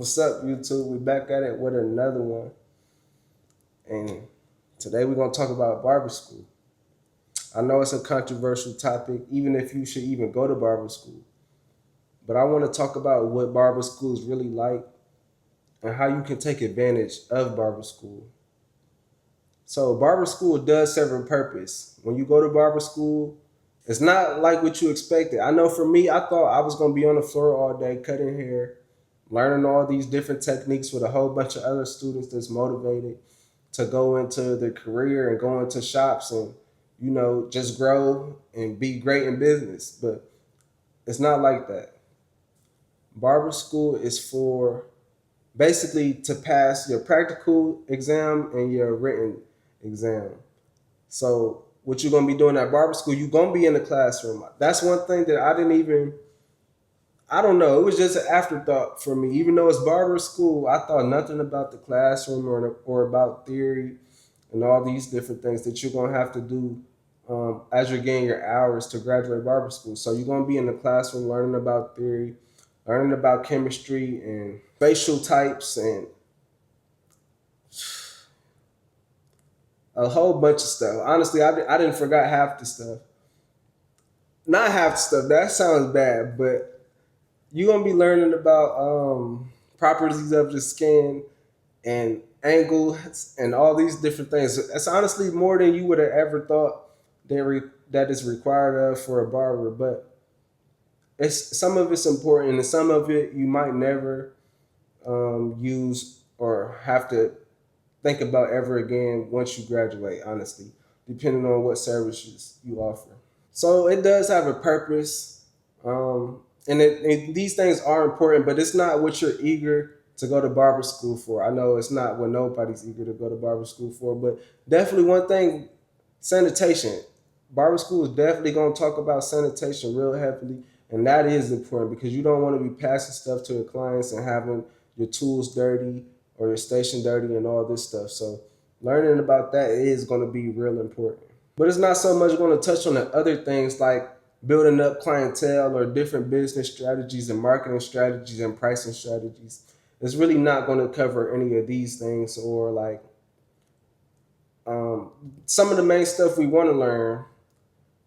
What's up, YouTube? We back at it with another one. And today we're gonna talk about barber school. I know it's a controversial topic, even if you should even go to barber school. But I want to talk about what barber school is really like and how you can take advantage of barber school. So barber school does serve a purpose. When you go to barber school, it's not like what you expected. I know for me, I thought I was gonna be on the floor all day cutting hair, learning all these different techniques with a whole bunch of other students that's motivated to go into their career and go into shops and just grow and be great in business. But it's not like that. Barber school is for basically to pass your practical exam and your written exam. So what you're gonna be doing at barber school, you're gonna be in the classroom. That's one thing that I don't know. It was just an afterthought for me. Even though it's barber school, I thought nothing about the classroom or about theory and all these different things that you're gonna have to do as you're getting your hours to graduate barber school. So you're gonna be in the classroom learning about theory, learning about chemistry and facial types and a whole bunch of stuff. Honestly, I didn't forget half the stuff. Not half the stuff. That sounds bad, but you're gonna be learning about properties of the skin and angles and all these different things. It's honestly more than you would have ever thought that is required of for a barber. But it's some of it's important, and some of it you might never use or have to think about ever again once you graduate. Honestly, depending on what services you offer. So it does have a purpose, and these things are important, but it's not what you're eager to go to barber school for. I know it's not what nobody's eager to go to barber school for, but definitely one thing, sanitation. Barber school is definitely going to talk about sanitation real heavily, and that is important because you don't want to be passing stuff to your clients and having your tools dirty or your station dirty and all this stuff. So learning about that is going to be real important. But it's not so much going to touch on the other things like building up clientele or different business strategies and marketing strategies and pricing strategies. It's really not going to cover any of these things or like some of the main stuff we want to learn,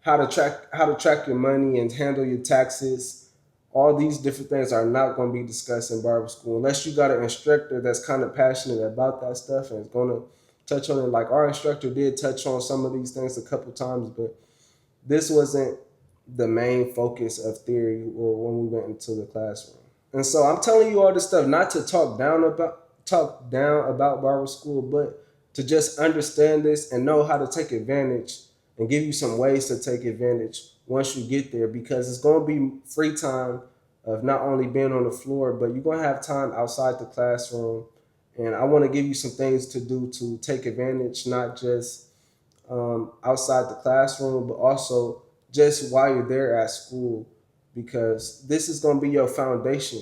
how to track your money and handle your taxes. All these different things are not going to be discussed in barber school unless you got an instructor that's kind of passionate about that stuff and is going to touch on it. Like our instructor did touch on some of these things a couple times, but this wasn't the main focus of theory or when we went into the classroom. And so I'm telling you all this stuff not to talk down about barber school, but to just understand this and know how to take advantage and give you some ways to take advantage once you get there, because it's going to be free time of not only being on the floor, but you're going to have time outside the classroom. And I want to give you some things to do to take advantage, not just outside the classroom, but also just while you're there at school, because this is going to be your foundation.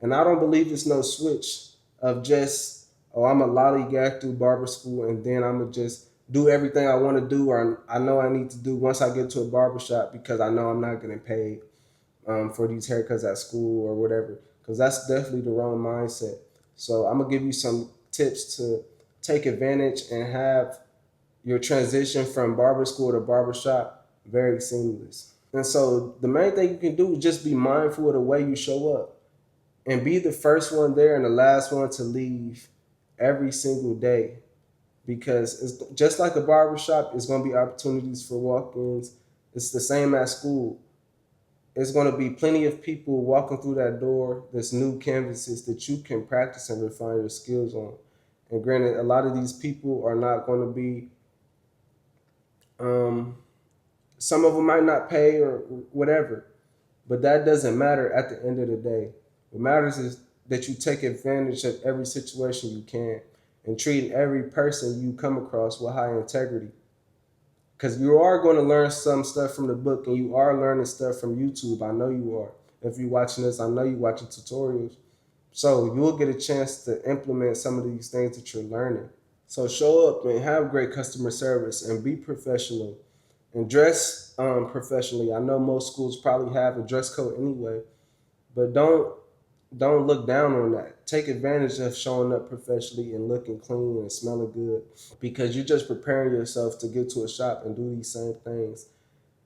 And I don't believe it's no switch of just, oh, I'm a lollygag through barber school and then I'm going to just do everything I want to do or I know I need to do once I get to a barber shop because I know I'm not getting paid for these haircuts at school or whatever, because that's definitely the wrong mindset. So I'm going to give you some tips to take advantage and have your transition from barber school to barber shop very seamless. And so the main thing you can do is just be mindful of the way you show up and be the first one there and the last one to leave every single day. Because it's just like a barber shop, it's going to be opportunities for walk-ins. It's the same at school. It's going to be plenty of people walking through that door that's new canvases that you can practice and refine your skills on. And granted, a lot of these people are not going to be some of them might not pay or whatever, but that doesn't matter at the end of the day. What matters is that you take advantage of every situation you can and treat every person you come across with high integrity. Because you are going to learn some stuff from the book and you are learning stuff from YouTube. I know you are. If you're watching this, I know you're watching tutorials. So you'll get a chance to implement some of these things that you're learning. So show up and have great customer service and be professional and dress professionally. I know most schools probably have a dress code anyway, but don't don't look down on that. Take advantage of showing up professionally and looking clean and smelling good, because you're just preparing yourself to get to a shop and do these same things.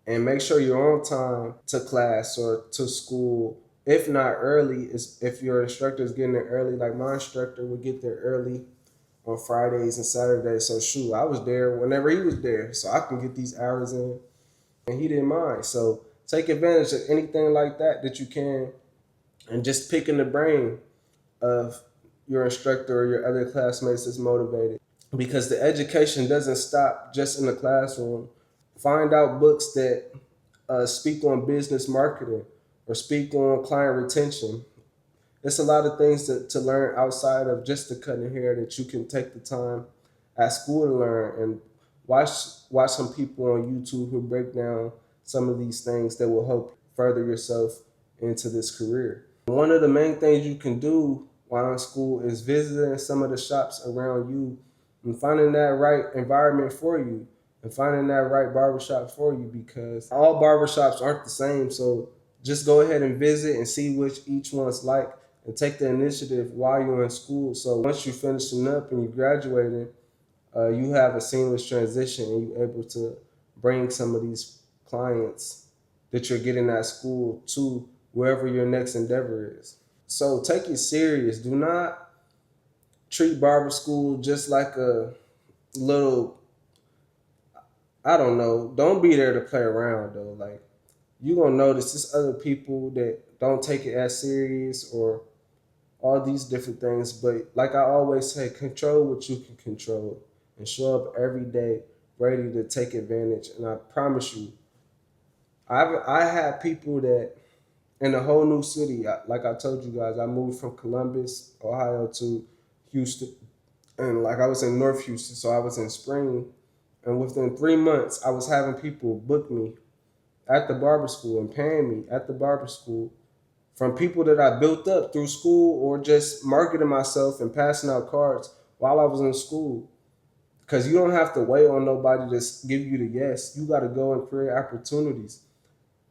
And make sure you're on time to class or to school. If not early, is if your instructor is getting there early. Like my instructor would get there early on Fridays and Saturdays. So shoot, I was there whenever he was there, so I can get these hours in, and he didn't mind. So take advantage of anything like that you can, and just picking the brain of your instructor or your other classmates that's motivated. Because the education doesn't stop just in the classroom. Find out books that speak on business marketing or speak on client retention. It's a lot of things to learn outside of just the cutting hair that you can take the time at school to learn, and watch watch some people on YouTube who break down some of these things that will help further yourself into this career. One of the main things you can do while in school is visiting some of the shops around you and finding that right environment for you and finding that right barbershop for you, because all barbershops aren't the same. So just go ahead and visit and see which each one's like, and take the initiative while you're in school. So once you're finishing up and you're graduating, you have a seamless transition and you're able to bring some of these clients that you're getting at school to wherever your next endeavor is. So take it serious. Do not treat barber school just like a little, I don't know, don't be there to play around though. Like, you're gonna notice there's other people that don't take it as serious or all these different things. But like I always say, control what you can control and show up every day ready to take advantage. And I promise you, I had people that in a whole new city. Like I told you guys, I moved from Columbus, Ohio to Houston. And like I was in North Houston, so I was in Spring. And within 3 months, I was having people book me at the barber school and paying me at the barber school from people that I built up through school or just marketing myself and passing out cards while I was in school. Because you don't have to wait on nobody to give you the yes. You got to go and create opportunities.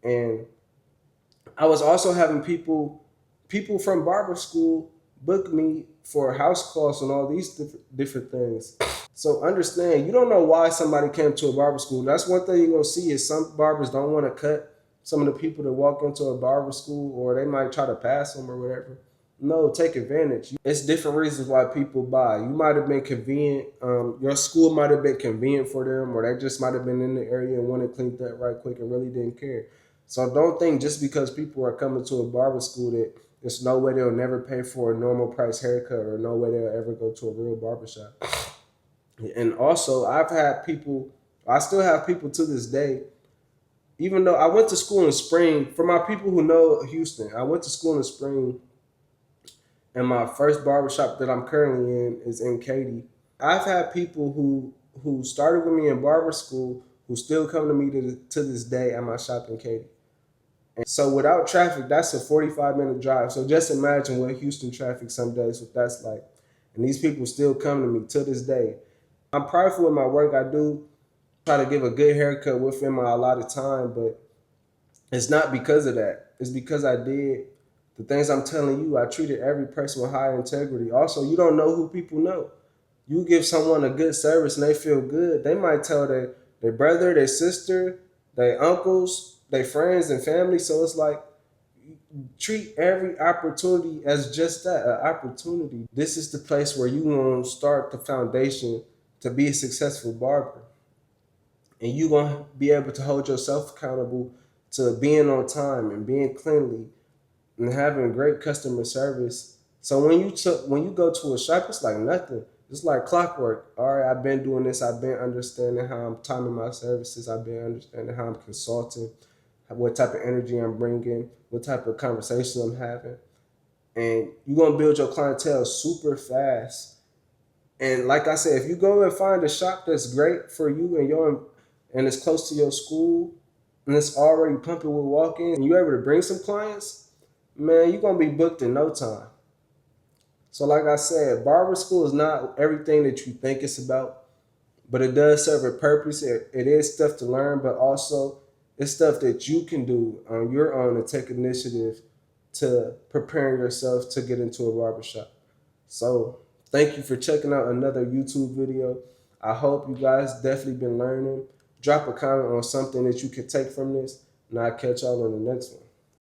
And I was also having people from barber school book me for house calls and all these different things. So understand, you don't know why somebody came to a barber school. That's one thing you're gonna see is some barbers don't want to cut some of the people that walk into a barber school, or they might try to pass them or whatever. No, take advantage. It's different reasons why people buy. You might have been convenient. Your school might have been convenient for them, or they just might have been in the area and wanted cleaned up right quick and really didn't care. So don't think just because people are coming to a barber school that there's no way they'll never pay for a normal price haircut or no way they'll ever go to a real barbershop. And also, I still have people to this day, even though I went to school in Spring. For my people who know Houston, I went to school in Spring, and my first barbershop that I'm currently in is in Katy. I've had people who started with me in barber school who still come to me to this day at my shop in Katy. And so without traffic, that's a 45-minute drive. So just imagine what Houston traffic some days, what that's like. And these people still come to me to this day. I'm prideful in my work. I do try to give a good haircut within my allotted time, but it's not because of that. It's because I did the things I'm telling you. I treated every person with high integrity. Also, you don't know who people know. You give someone a good service and they feel good, they might tell their brother, their sister, their uncles, their friends and family. So it's like, treat every opportunity as just that, an opportunity. This is the place where you want to start the foundation to be a successful barber. And you're going to be able to hold yourself accountable to being on time and being cleanly and having great customer service. So when you go to a shop, it's like nothing. It's like clockwork. All right, I've been doing this. I've been understanding how I'm timing my services. I've been understanding how I'm consulting, what type of energy I'm bringing, what type of conversation I'm having. And you're going to build your clientele super fast. And like I said, if you go and find a shop that's great for you and it's close to your school and it's already pumping with walk-ins and you're able to bring some clients, man, you're going to be booked in no time. So like I said, barber school is not everything that you think it's about, but it does serve a purpose. It is stuff to learn, but also it's stuff that you can do on your own to take initiative to preparing yourself to get into a barbershop. So thank you for checking out another YouTube video. I hope you guys definitely been learning. Drop a comment on something that you could take from this, and I'll catch y'all on the next one.